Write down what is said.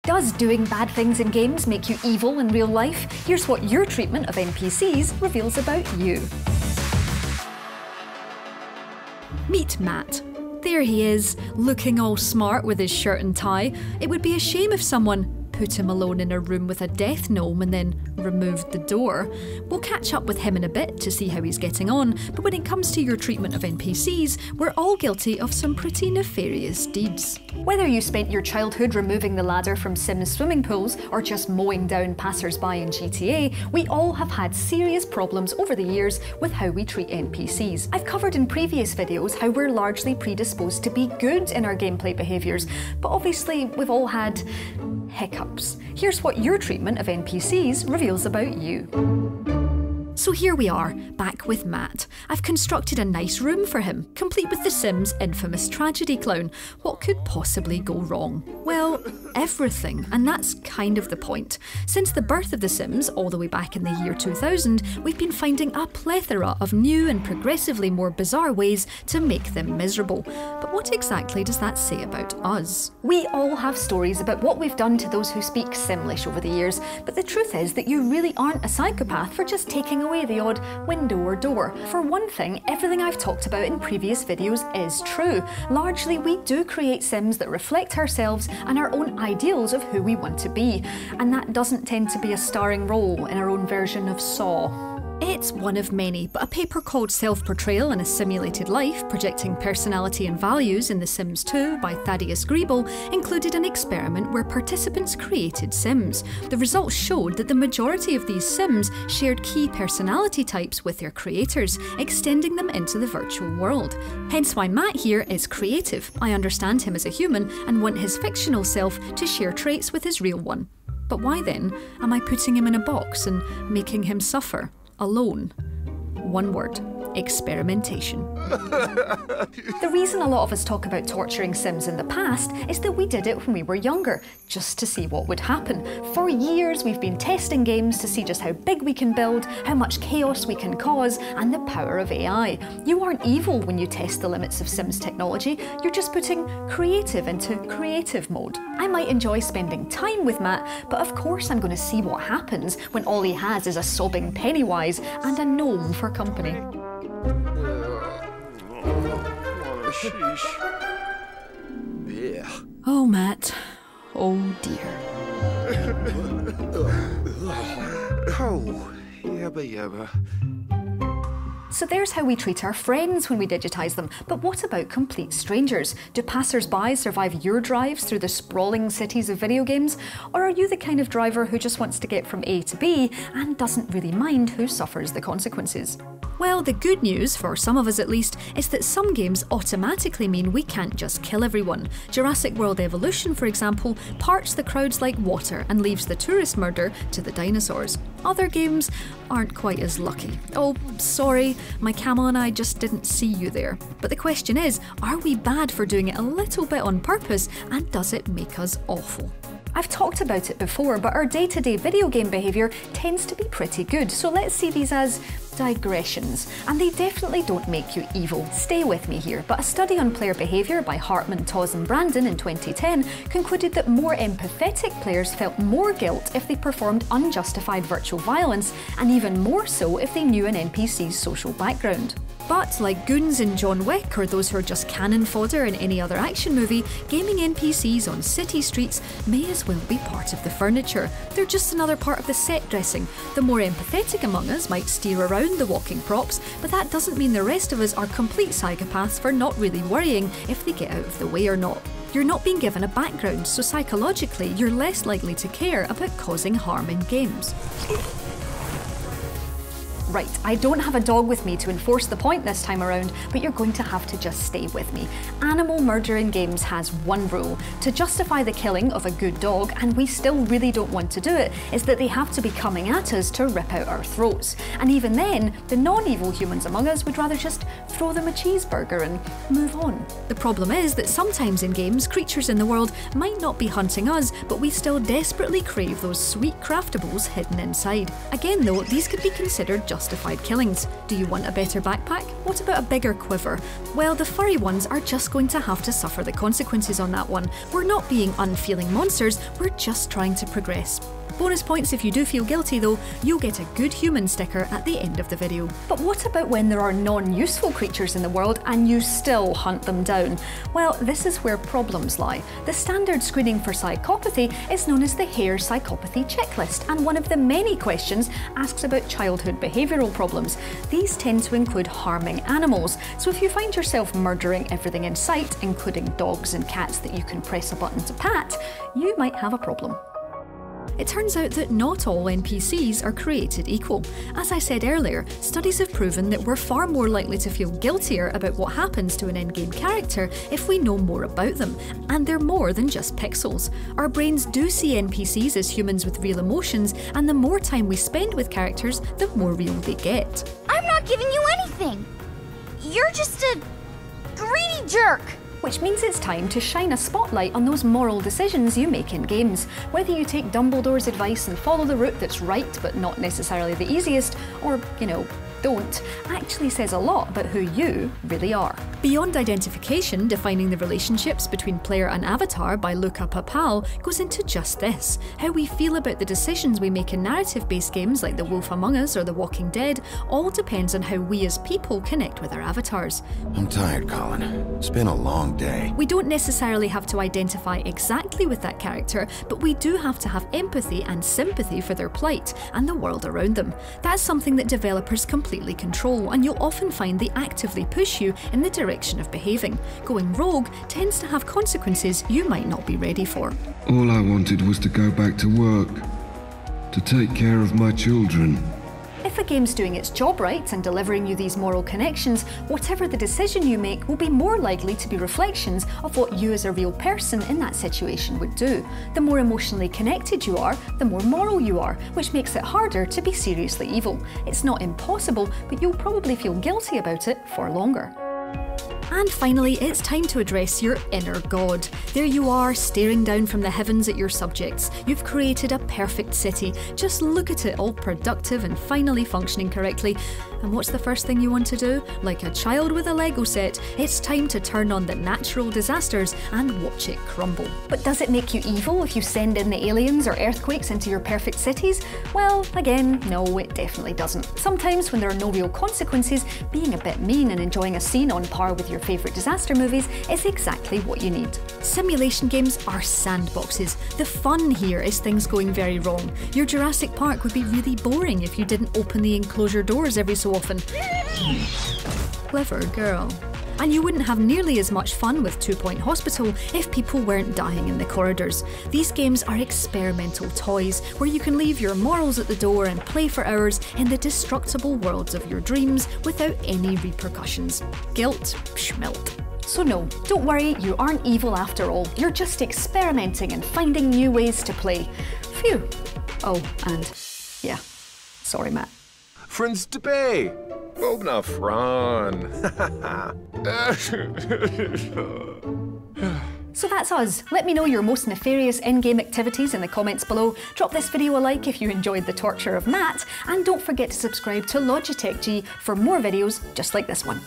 Does doing bad things in games make you evil in real life? Here's what your treatment of NPCs reveals about you. Meet Matt. There he is, looking all smart with his shirt and tie. It would be a shame if someone put him alone in a room with a death gnome and then removed the door. We'll catch up with him in a bit to see how he's getting on, but when it comes to your treatment of NPCs, we're all guilty of some pretty nefarious deeds. Whether you spent your childhood removing the ladder from Sims swimming pools or just mowing down passers-by in GTA, we all have had serious problems over the years with how we treat NPCs. I've covered in previous videos how we're largely predisposed to be good in our gameplay behaviours, but obviously we've all had hiccups. Here's what your treatment of NPCs reveals about you. So here we are, back with Matt. I've constructed a nice room for him, complete with the Sims' infamous tragedy clown. What could possibly go wrong? Well, everything, and that's kind of the point. Since the birth of the Sims, all the way back in the year 2000, we've been finding a plethora of new and progressively more bizarre ways to make them miserable. But what exactly does that say about us? We all have stories about what we've done to those who speak Simlish over the years, but the truth is that you really aren't a psychopath for just taking away the odd window or door. For one thing, everything I've talked about in previous videos is true. Largely, we do create Sims that reflect ourselves and our own ideals of who we want to be, and that doesn't tend to be a starring role in our own version of Saw. It's one of many, but a paper called Self-Portrayal in a Simulated Life, Projecting Personality and Values in The Sims 2 by Thaddeus Griebel included an experiment where participants created Sims. The results showed that the majority of these Sims shared key personality types with their creators, extending them into the virtual world. Hence why Matt here is creative. I understand him as a human and want his fictional self to share traits with his real one. But why then am I putting him in a box and making him suffer? Alone. One word. Experimentation. The reason a lot of us talk about torturing Sims in the past is that we did it when we were younger, just to see what would happen. For years we've been testing games to see just how big we can build, how much chaos we can cause, and the power of AI. You aren't evil when you test the limits of Sims technology, you're just putting creative into creative mode. I might enjoy spending time with Matt, but of course I'm going to see what happens when all he has is a sobbing Pennywise and a gnome for company. Oh, Matt. Oh, dear. Oh, yabba yabba. So there's how we treat our friends when we digitise them, but what about complete strangers? Do passers-by survive your drives through the sprawling cities of video games? Or are you the kind of driver who just wants to get from A to B and doesn't really mind who suffers the consequences? Well, the good news, for some of us at least, is that some games automatically mean we can't just kill everyone. Jurassic World Evolution, for example, parts the crowds like water and leaves the tourist murder to the dinosaurs. Other games aren't quite as lucky. Oh, sorry, my camel and I just didn't see you there. But the question is, are we bad for doing it a little bit on purpose, and does it make us awful? I've talked about it before, but our day-to-day video game behaviour tends to be pretty good, so let's see these as digressions. And they definitely don't make you evil. Stay with me here, but a study on player behaviour by Hartman, Toz and Brandon in 2010 concluded that more empathetic players felt more guilt if they performed unjustified virtual violence, and even more so if they knew an NPC's social background. But like goons in John Wick or those who are just cannon fodder in any other action movie, gaming NPCs on city streets may as well be part of the furniture. They're just another part of the set dressing. The more empathetic among us might steer around the walking props, but that doesn't mean the rest of us are complete psychopaths for not really worrying if they get out of the way or not. You're not being given a background, so psychologically you're less likely to care about causing harm in games. Right, I don't have a dog with me to enforce the point this time around, but you're going to have to just stay with me. Animal murder in games has one rule. To justify the killing of a good dog, and we still really don't want to do it, is that they have to be coming at us to rip out our throats. And even then, the non-evil humans among us would rather just throw them a cheeseburger and move on. The problem is that sometimes in games, creatures in the world might not be hunting us, but we still desperately crave those sweet craftables hidden inside. Again though, these could be considered justified killings. Do you want a better backpack? What about a bigger quiver? Well, the furry ones are just going to have to suffer the consequences on that one. We're not being unfeeling monsters, we're just trying to progress. Bonus points if you do feel guilty though, you'll get a good human sticker at the end of the video. But what about when there are non-useful creatures in the world and you still hunt them down? Well, this is where problems lie. The standard screening for psychopathy is known as the Hare Psychopathy Checklist, and one of the many questions asks about childhood behavioural problems. These tend to include harming animals, so if you find yourself murdering everything in sight, including dogs and cats that you can press a button to pat, you might have a problem. It turns out that not all NPCs are created equal. As I said earlier, studies have proven that we're far more likely to feel guiltier about what happens to an endgame character if we know more about them, and they're more than just pixels. Our brains do see NPCs as humans with real emotions, and the more time we spend with characters, the more real they get. I'm not giving you anything! You're just a greedy jerk! Which means it's time to shine a spotlight on those moral decisions you make in games. Whether you take Dumbledore's advice and follow the route that's right but not necessarily the easiest, or, don't, actually says a lot about who you really are. Beyond identification, defining the relationships between player and avatar by Luca Papal goes into just this. How we feel about the decisions we make in narrative-based games like The Wolf Among Us or The Walking Dead all depends on how we as people connect with our avatars. I'm tired, Colin. It's been a long day. We don't necessarily have to identify exactly with that character, but we do have to have empathy and sympathy for their plight and the world around them. That's something that developers completely control, and you'll often find they actively push you in the direction of behaving. Going rogue tends to have consequences you might not be ready for. All I wanted was to go back to work, to take care of my children. If a game's doing its job right and delivering you these moral connections, whatever the decision you make will be more likely to be reflections of what you as a real person in that situation would do. The more emotionally connected you are, the more moral you are, which makes it harder to be seriously evil. It's not impossible, but you'll probably feel guilty about it for longer. And finally, it's time to address your inner god. There you are, staring down from the heavens at your subjects. You've created a perfect city. Just look at it, all productive and finally functioning correctly. And what's the first thing you want to do? Like a child with a Lego set, it's time to turn on the natural disasters and watch it crumble. But does it make you evil if you send in the aliens or earthquakes into your perfect cities? Well, again, no, it definitely doesn't. Sometimes when there are no real consequences, being a bit mean and enjoying a scene on par with your favourite disaster movies is exactly what you need. Simulation games are sandboxes. The fun here is things going very wrong. Your Jurassic Park would be really boring if you didn't open the enclosure doors every so often. Clever girl. And you wouldn't have nearly as much fun with 2 Point Hospital if people weren't dying in the corridors. These games are experimental toys where you can leave your morals at the door and play for hours in the destructible worlds of your dreams without any repercussions. Guilt, schmilt. So no, don't worry, you aren't evil after all. You're just experimenting and finding new ways to play. Phew. Oh, and yeah, sorry Matt. Friends to pay. Ogna Fran. So that's us. Let me know your most nefarious in-game activities in the comments below. Drop this video a like if you enjoyed the torture of Matt, and don't forget to subscribe to Logitech G for more videos just like this one.